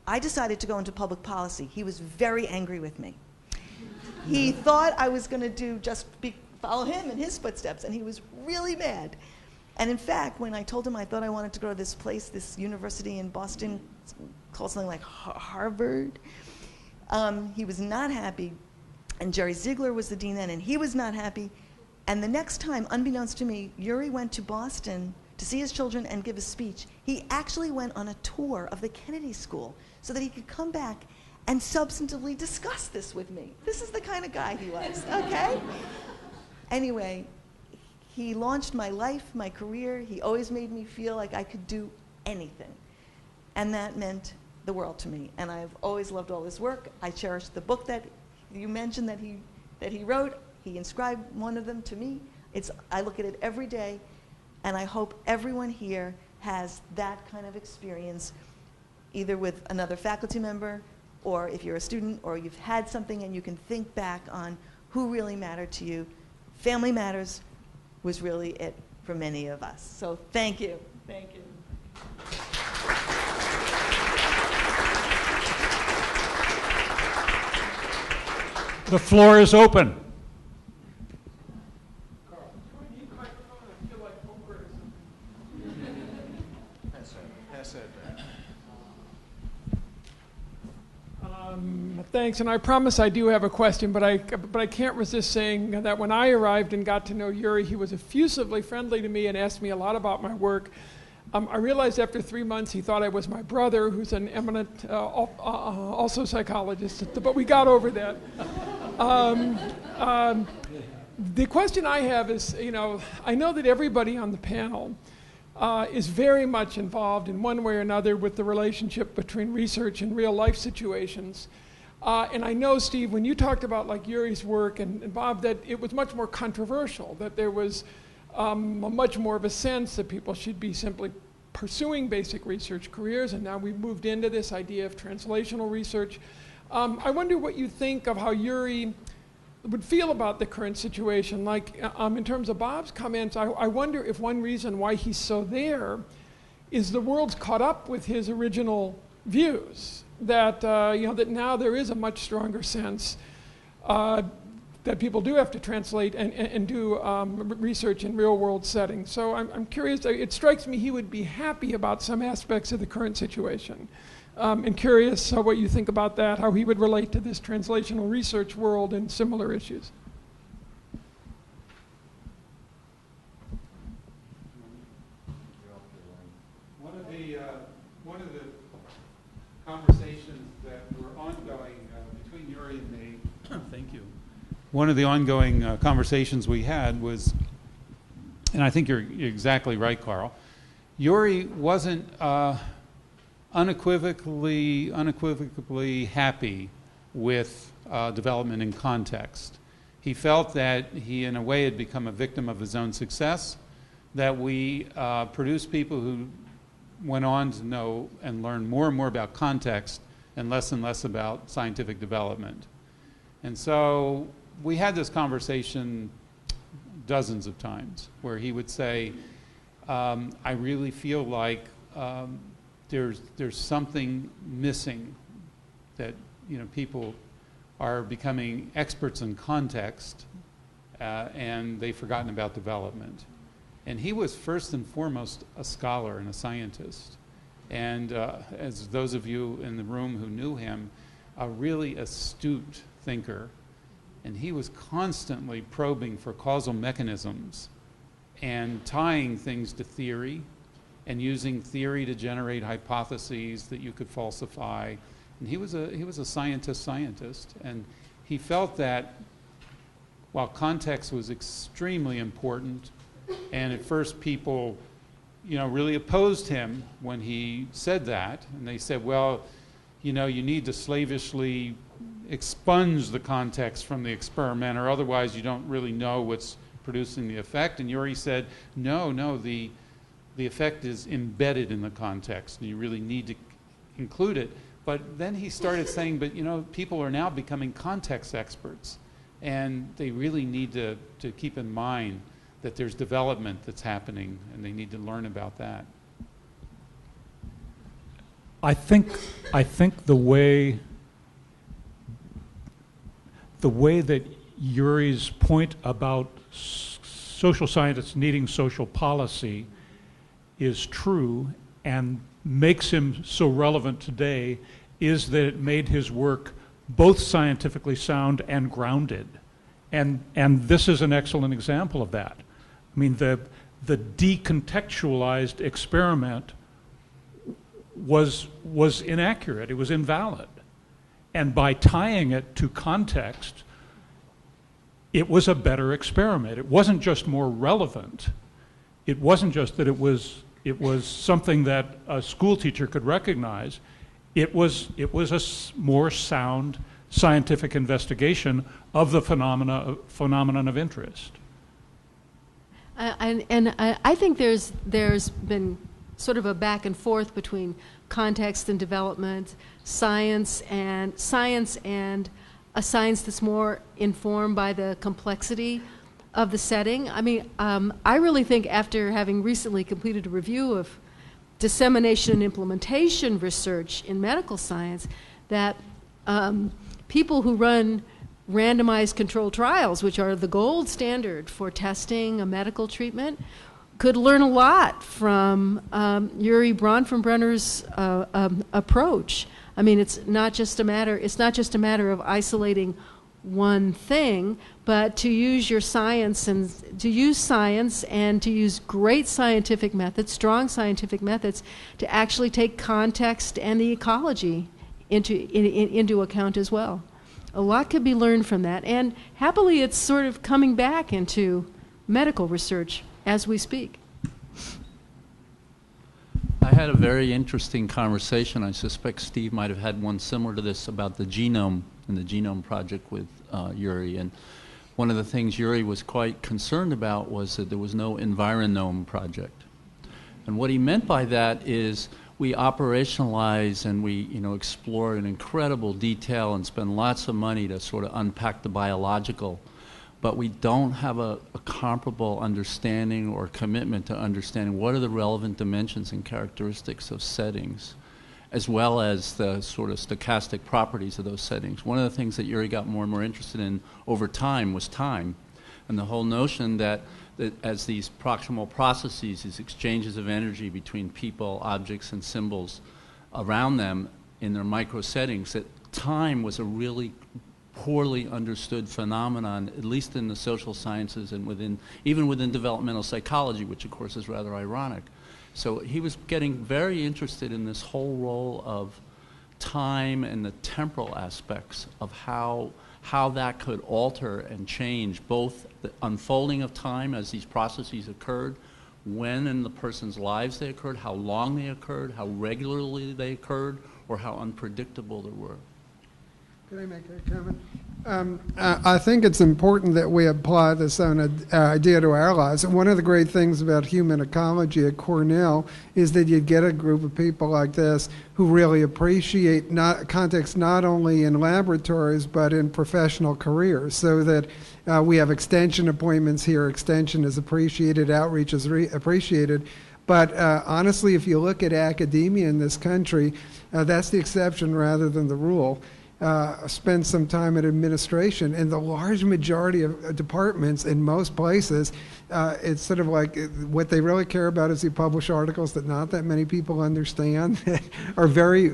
I decided to go into public policy. He was very angry with me. He thought I was going to follow him in his footsteps, and he was really mad. And in fact, when I told him I thought I wanted to go to this place, this university in Boston, called something like Harvard, he was not happy. And Jerry Ziegler was the dean then, and he was not happy. And the next time, unbeknownst to me, Yuri went to Boston to see his children and give a speech. He actually went on a tour of the Kennedy School so that he could come back and substantively discuss this with me. This is the kind of guy he was, okay? Anyway, he launched my life, my career. He always made me feel like I could do anything. And that meant the world to me. And I've always loved all his work. I cherish the book that you mentioned that he wrote. He inscribed one of them to me. I look at it every day, and I hope everyone here has that kind of experience, either with another faculty member, or if you're a student, or you've had something and you can think back on who really mattered to you. Family Matters was really it for many of us. So thank you. Thank you. The floor is open. Thanks, and I promise I do have a question, but I can't resist saying that when I arrived and got to know Yuri, he was effusively friendly to me and asked me a lot about my work. I realized after 3 months he thought I was my brother, who's an eminent, also psychologist, but we got over that. The question I have is, I know that everybody on the panel is very much involved in one way or another with the relationship between research and real life situations. And I know, Steve, when you talked about like Yuri's work and Bob, that it was much more controversial, that there was much more of a sense that people should be simply pursuing basic research careers, and now we've moved into this idea of translational research. I wonder what you think of how Yuri would feel about the current situation. Like, in terms of Bob's comments, I wonder if one reason why he's so there is the world's caught up with his original views, that, that now there is a much stronger sense that people do have to translate and do research in real world settings. So I'm curious, it strikes me he would be happy about some aspects of the current situation. And curious what you think about that, how he would relate to this translational research world and similar issues. One of the conversations that were ongoing between Yuri and me, thank you. One of the ongoing conversations we had was, and I think you're exactly right, Carl, Yuri wasn't unequivocally happy with development in context. He felt that he, in a way, had become a victim of his own success, that we produced people who went on to know and learn more and more about context and less about scientific development. And so we had this conversation dozens of times where he would say, I really feel like there's something missing, that people are becoming experts in context and they've forgotten about development. And he was first and foremost a scholar and a scientist. And as those of you in the room who knew him, a really astute thinker. And he was constantly probing for causal mechanisms and tying things to theory and using theory to generate hypotheses that you could falsify. And he was a scientist, and he felt that while context was extremely important, and at first people, really opposed him when he said that, and they said, well, you need to slavishly expunge the context from the experiment, or otherwise you don't really know what's producing the effect. And Yuri said, no, the effect is embedded in the context, and you really need to include it. But then he started saying, but people are now becoming context experts, and they really need to keep in mind that there's development that's happening, and they need to learn about that. I think the way that Yuri's point about social scientists needing social policy is true and makes him so relevant today is that it made his work both scientifically sound and grounded. And this is an excellent example of that. I mean, the decontextualized experiment was inaccurate, it was invalid. And by tying it to context, it was a better experiment. It wasn't just more relevant. It wasn't just that it was something that a school teacher could recognize. It was a more sound scientific investigation of the phenomenon of interest. And I think there's been sort of a back and forth between context and development, science and a science that's more informed by the complexity of the setting. I mean, I really think after having recently completed a review of dissemination and implementation research in medical science, that people who run randomized controlled trials, which are the gold standard for testing a medical treatment, could learn a lot from Urie Bronfenbrenner's approach. I mean, it's not just a matter of isolating one thing, but to use your science and to use great scientific methods, strong scientific methods, to actually take context and the ecology into account as well. A lot could be learned from that, and happily it's sort of coming back into medical research as we speak. I had a very interesting conversation. I suspect Steve might have had one similar to this about the genome and the genome project with Yuri. And one of the things Yuri was quite concerned about was that there was no environome project. And what he meant by that is we operationalize and we explore in incredible detail and spend lots of money to sort of unpack the biological, but we don't have a comparable understanding or commitment to understanding what are the relevant dimensions and characteristics of settings, as well as the sort of stochastic properties of those settings. One of the things that Yuri got more and more interested in over time was time, and the whole notion that as these proximal processes, these exchanges of energy between people, objects, and symbols around them in their micro settings, that time was a really poorly understood phenomenon, at least in the social sciences and even within developmental psychology, which of course is rather ironic. So he was getting very interested in this whole role of time and the temporal aspects of how that could alter and change both the unfolding of time as these processes occurred, when in the person's lives they occurred, how long they occurred, how regularly they occurred, or how unpredictable they were. Can I make a comment? I think it's important that we apply this idea to our lives. And one of the great things about human ecology at Cornell is that you get a group of people like this who really appreciate context not only in laboratories but in professional careers, so that we have extension appointments here. Extension is appreciated, outreach is appreciated. But honestly, if you look at academia in this country, that's the exception rather than the rule. spend some time in administration. In the large majority of departments in most places, it's sort of like what they really care about is you publish articles that not that many people understand, that are very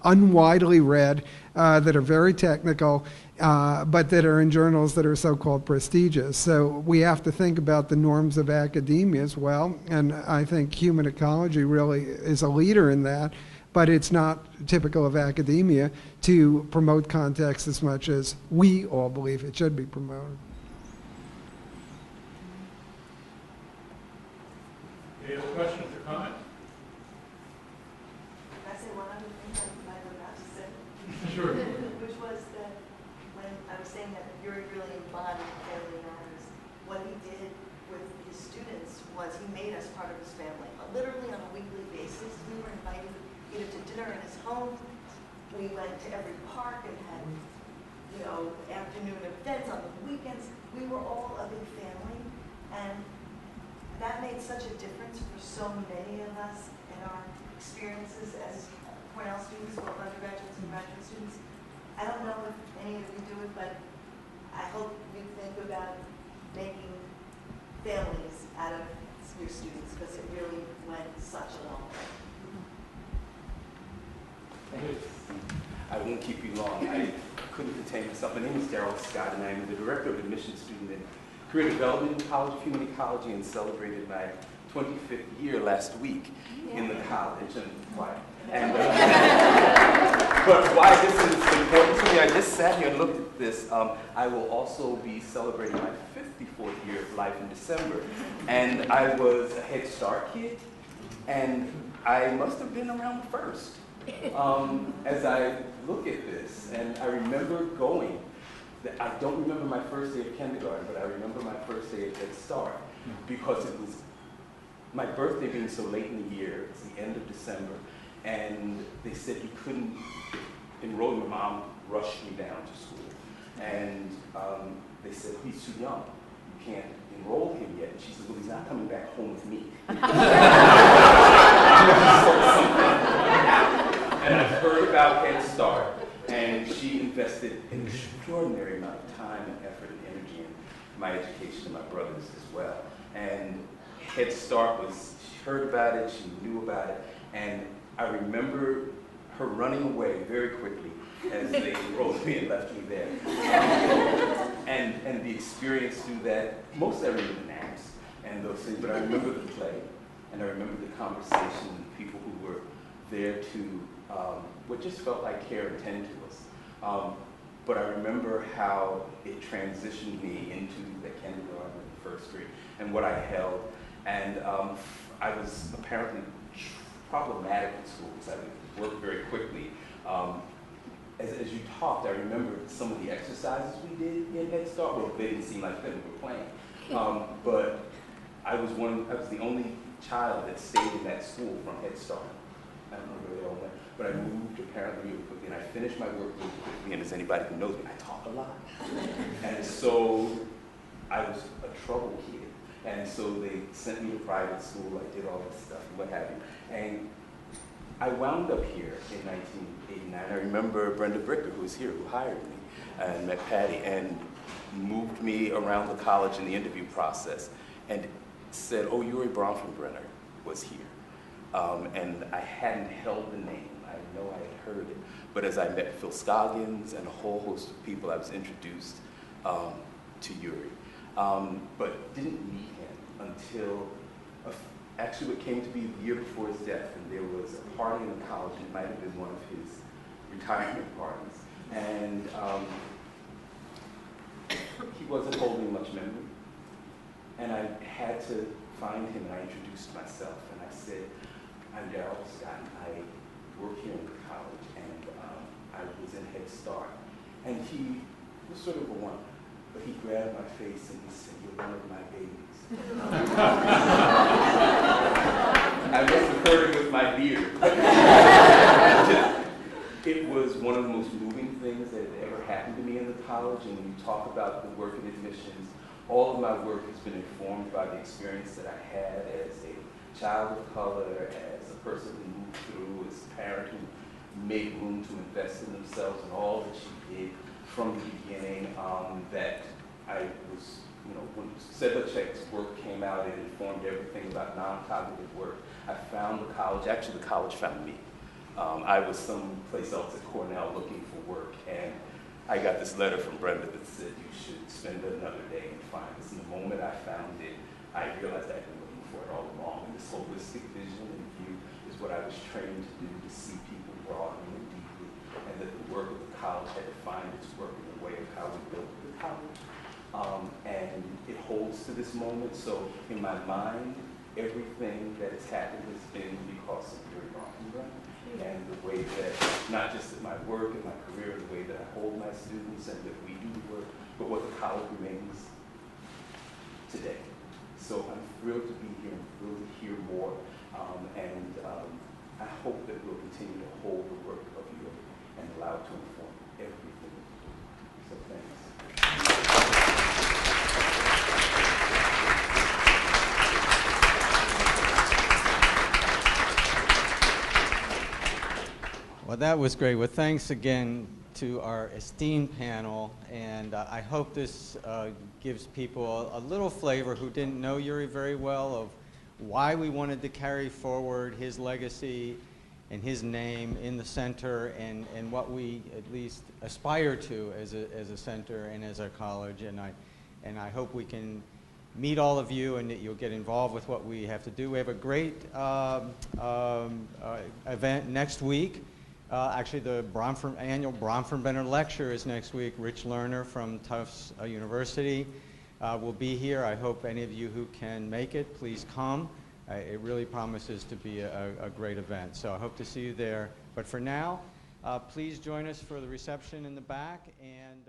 unwidely read, that are very technical, but that are in journals that are so-called prestigious. So we have to think about the norms of academia as well, and I think human ecology really is a leader in that. But it's not typical of academia to promote context as much as we all believe it should be promoted. Any other questions or comments? Can I say one other thing I forgot to say? Sure. Which was that when I was saying that Yuri really embodied family matters, what he did with his students was he made us part of his family. Literally on a weekly basis, we were invited either to dinner in his home. We went to every park and had, afternoon events on the weekends. We were all a big family, and that made such a difference for so many of us in our experiences as Cornell students, both undergraduates and graduate students. I don't know if any of you do it, but I hope you think about making families out of your students, because it really went such a long way. I won't keep you long. I couldn't contain myself. My name is Darrell Scott, and I'm the Director of Admissions Student and Career Development in College of Human Ecology, and celebrated my 25th year last week in the college. But why this is important to me, I just sat here and looked at this. I will also be celebrating my 54th year of life in December. And I was a Head Start kid, and I must have been around the first. As I look at this, and I remember going, I don't remember my first day of kindergarten, but I remember my first day at Head Start, because it was my birthday being so late in the year. It's the end of December, and they said you couldn't enroll. My mom rushed me down to school, and they said, he's too young, you can't enroll him yet. And she said, well, he's not coming back home with me. And I've heard about Head Start, and she invested an extraordinary amount of time and effort and energy in my education and my brothers as well. And Head Start was, she heard about it, she knew about it, and I remember her running away very quickly as they enrolled me and left me there. And the experience through that, mostly I remember the names and those things, but I remember the play, and I remember the conversation and the people who were there to what just felt like care and tend to us. But I remember how it transitioned me into the kindergarten and the first grade and what I held. And I was apparently problematic in school because I would work very quickly. As you talked, I remember some of the exercises we did in Head Start. Well, they didn't seem like them, we were playing. But I was the only child that stayed in that school from Head Start. I don't know where they all went, but I moved apparently really quickly, and I finished my work really quickly, and as anybody who knows me, I talk a lot. And so I was a trouble kid, and so they sent me to private school, I did all this stuff, and what have you. And I wound up here in 1989. I remember Brenda Bricker, who was here, who hired me, and met Patty, and moved me around the college in the interview process, and said, oh, Urie Bronfenbrenner was here. And I hadn't held the name. I know I had heard it. But as I met Phil Scoggins and a whole host of people, I was introduced to Yuri. But didn't meet him until, actually what came to be the year before his death. And there was a party in the college, and it might have been one of his retirement parties. And he wasn't holding much memory. And I had to find him, and I introduced myself, and I said, I'm Darrell Scott, I work here in the college, and I was in Head Start. And he was sort of a one, but he grabbed my face and he said, you're one of my babies. I must have heard it with my beard. It was one of the most moving things that had ever happened to me in the college, and when you talk about the work in admissions, all of my work has been informed by the experience that I had as a child of color, as a person who moved through, as a parent who make room to invest in themselves, and all that she did from the beginning, that I was, you know, when Sedlacek's work came out, it informed everything about non-cognitive work. I found the college, actually the college found me. I was someplace else at Cornell looking for work, and I got this letter from Brenda that said you should spend another day and find this. And the moment I found it, I realized I'd been looking for it all along. And this holistic vision and view is what I was trained to do, to see people broadly and deeply, and that the work of the college had defined its work in the way of how we built the college. And it holds to this moment. So in my mind, everything that has happened has been because of Urie Bronfenbrenner. And the way that, not just in my work and my career, the way that I hold my students and that we do the work, but what the college remains today. So I'm thrilled to be here, I'm thrilled to hear more, and I hope that we'll continue to hold the work of Yuri and allow it to inform everything we do. So thanks. Well, that was great. Well, thanks again to our esteemed panel, and I hope this gives people a little flavor who didn't know Yuri very well of why we wanted to carry forward his legacy and his name in the center, and what we at least aspire to as a center and as a college. And I hope we can meet all of you and that you'll get involved with what we have to do. We have a great event next week. Actually, the annual Bronfenbrenner lecture is next week. Rich Lerner from Tufts University will be here. I hope any of you who can make it, please come. It really promises to be a great event. So I hope to see you there. But for now, please join us for the reception in the back. And